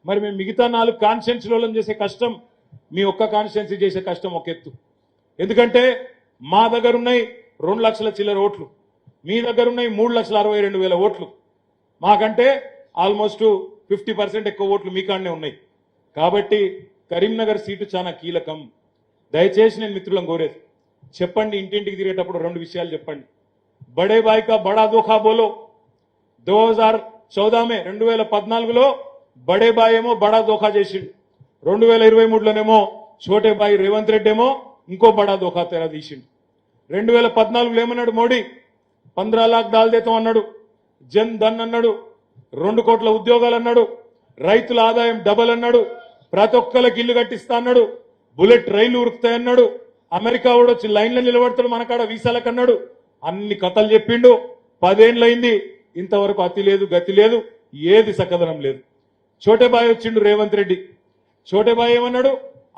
మరి మేము మిగతా 4 కాన్స్టిట్యున్సీలలో చేసే కష్టం మీ ఒక్క కాన్స్టిట్యున్సీ చేసే కష్టం ఒక ఎత్తు. ఎందుకంటే మా దగ్గర ఉన్నాయి 2 లక్షల చిల్లర ఓట్లు, మీ దగ్గర ఉన్నాయి 3,62,000 ఓట్లు. మాకంటే ఆల్మోస్ట్ 50% ఎక్కువ ఓట్లు మీ కాడనే ఉన్నాయి. కాబట్టి కరీంనగర్ సీటు చాలా కీలకం. దయచేసి నేను మిత్రులను కోరేది, చెప్పండి, ఇంటింటికి తిరిగేటప్పుడు 2 విషయాలు చెప్పండి. బడే బాయ్ కా బడా దోఖా బోలో. 2014 में 2014లో బడే బాయ్ ఏమో బడా దోఖా చేసిండు, 2023లోనేమో छोटे भाई రేవంత్ రెడ్డి ఏమో ఇంకో బడా దోఖా తెర తీసిండు. 2014లో ఏమన్నాడు మోడీ, 15 लाख డాల్ దేతాం అన్నాడు, జన్ ధన్ అన్నాడు, 2 కోట్ల ఉద్యోగాలు అన్నాడు, రైతుల ఆదాయం డబల్ అన్నాడు, ప్రతి ఒక్కరికి ఇల్లు కట్టిస్తా అన్నాడు, బుల్లెట్ రైళ్లు ఉరుకుతాయన్నాడు, అమెరికా కూడా వచ్చి లైన్లో నిలబడతాడు మనకాడ వీసాలకు అన్నాడు. అన్ని కథలు చెప్పిండు. 10 ఏళ్లయింది, ఇంతవరకు అతి లేదు గతి లేదు, ఏది సకదనం లేదు. छोटे బాయ్ వచ్చిండు రేవంత్ రెడ్డి. छोटे బాయ్ ఏమన్నాడు,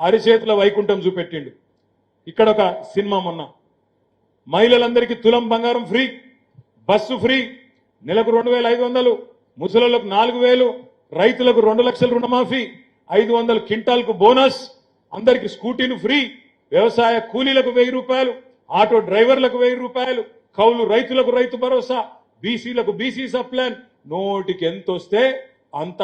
అరిచేతుల వైకుంఠం చూపెట్టిండు. ఇక్కడ ఒక సినిమా మొన్న, మహిళలందరికీ తులం బంగారం ఫ్రీ, బస్సు ఫ్రీ, నెలకు 2,500, ముసలోళ్ళకు 4,000, రైతులకు 2 లక్షల రుణమాఫీ, 500 క్వింటాల్కు బోనస్, అందరికి స్కూటీలు ఫ్రీ, వ్యవసాయ కూలీలకు 1000 రూపాయలు, ఆటో డ్రైవర్లకు 1000 రూపాయలు, కౌలు రైతులకు రైతు భరోసా, బీసీలకు బీసీ సప్లాన్. నోటికి ఎంత వస్తే అంత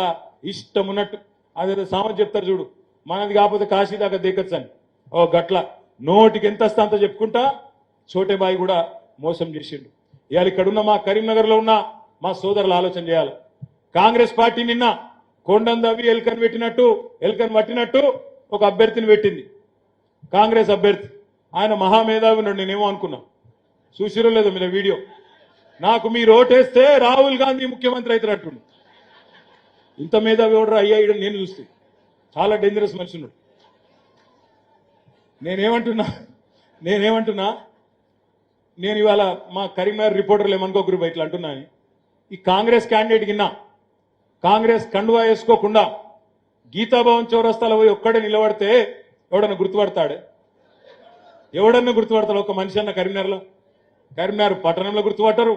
ఇష్టం ఉన్నట్టు. అదే సామెత చెప్తారు చూడు, మనది కాకపోతే కాశీ దాకా దిగచ్చు అని. ఓ గట్ల నోటికి ఎంత వస్తే అంత చెప్పుకుంటా छोटे బాయ్ కూడా మోసం చేసిండు. ఇవాళ ఇక్కడున్న మా కరీంనగర్లో ఉన్న మా సోదరులు ఆలోచన చేయాలి. కాంగ్రెస్ పార్టీ నిన్న కొండను దవ్వి ఎల్కన్ పట్టినట్టు ఒక అభ్యర్థిని పెట్టింది, కాంగ్రెస్ అభ్యర్థి. ఆయన మహామేధావి ఉన్నాడు. నేనేమో అనుకున్నా, చూసిరో లేదో మీరు వీడియో. నాకు మీరు ఓటేస్తే రాహుల్ గాంధీ ముఖ్యమంత్రి అవుతారంటుండు. ఇంత మేధావి ఎవడరా అయ్యా ఈడ నేను చూస్తే, చాలా డేంజరస్ మనిషి ఉన్నాడు. నేనేమంటున్నా నేను ఇవాళ మా కరీంనగర్ రిపోర్టర్లు ఏమనుకోకరు ఇట్లా అంటున్నా. ఈ కాంగ్రెస్ క్యాండిడేట్ కిన్నా కాంగ్రెస్ కండువా వేసుకోకుండా గీతాభవన్ చౌరస్తాలో పోయి ఒక్కడే నిలబడితే ఎవడన్నా గుర్తుపడతాడే? ఎవడన్నా గుర్తుపడతాడు ఒక మనిషి అన్న కరీంనగర్లో? కరీంనగర్ పట్టణంలో గుర్తుపట్టరు,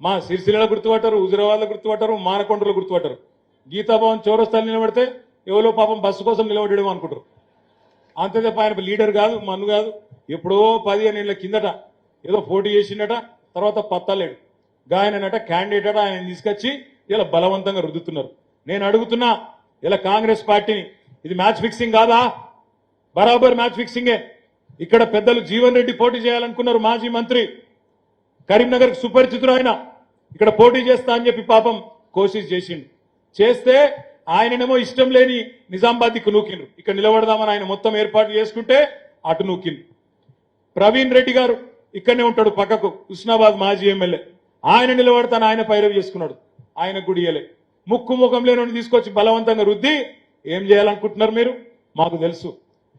మా సిరిసిల్లలో గుర్తుపట్టరు, హుజురాబాద్లో గుర్తుపట్టరు, మానకొండలో గుర్తుపట్టరు. గీతాభవన్ చౌరస్తాలు నిలబడితే ఎవరో పాపం బస్సు కోసం నిలబడేమో అనుకుంటారు. అంతే తప్ప ఆయన లీడర్ కాదు, మన్ను కాదు. ఎప్పుడో 15 ఏళ్ల కిందట ఏదో పోటీ చేసిండట, తర్వాత పత్తలేడు. గాయనట క్యాండిడేట్ అట, ఆయన తీసుకొచ్చి ఇలా బలవంతంగా రుద్దుతున్నారు. నేను అడుగుతున్నా ఇలా కాంగ్రెస్ పార్టీని, ఇది మ్యాచ్ ఫిక్సింగ్ కాదా? బరాబర్ మ్యాచ్ ఫిక్సింగే. ఇక్కడ పెద్దలు జీవన్ రెడ్డి పోటీ చేయాలనుకున్నారు, మాజీ మంత్రి, కరీంనగర్ సుపరిచితుడు ఆయన. ఇక్కడ పోటీ చేస్తా అని చెప్పి పాపం కోషిష్ చేసిండు. చేస్తే ఆయననేమో ఇష్టం లేని నిజామాబాద్ దిక్కు నూకిండ్రు. ఇక్కడ నిలబడదామని ఆయన మొత్తం ఏర్పాటు చేసుకుంటే అటు నూకిండ్రు. ప్రవీణ్ రెడ్డి గారు ఇక్కడనే ఉంటాడు పక్కకు, హుస్నాబాద్ మాజీ ఎమ్మెల్యే. ఆయన నిలబడతాను, ఆయన పైరవి చేసుకున్నాడు, ఆయన గుడియలే. ముక్కు ముఖం లేని తీసుకొచ్చి బలవంతంగా రుద్ది ఏం చేయాలనుకుంటున్నారు మీరు? మాకు తెలుసు.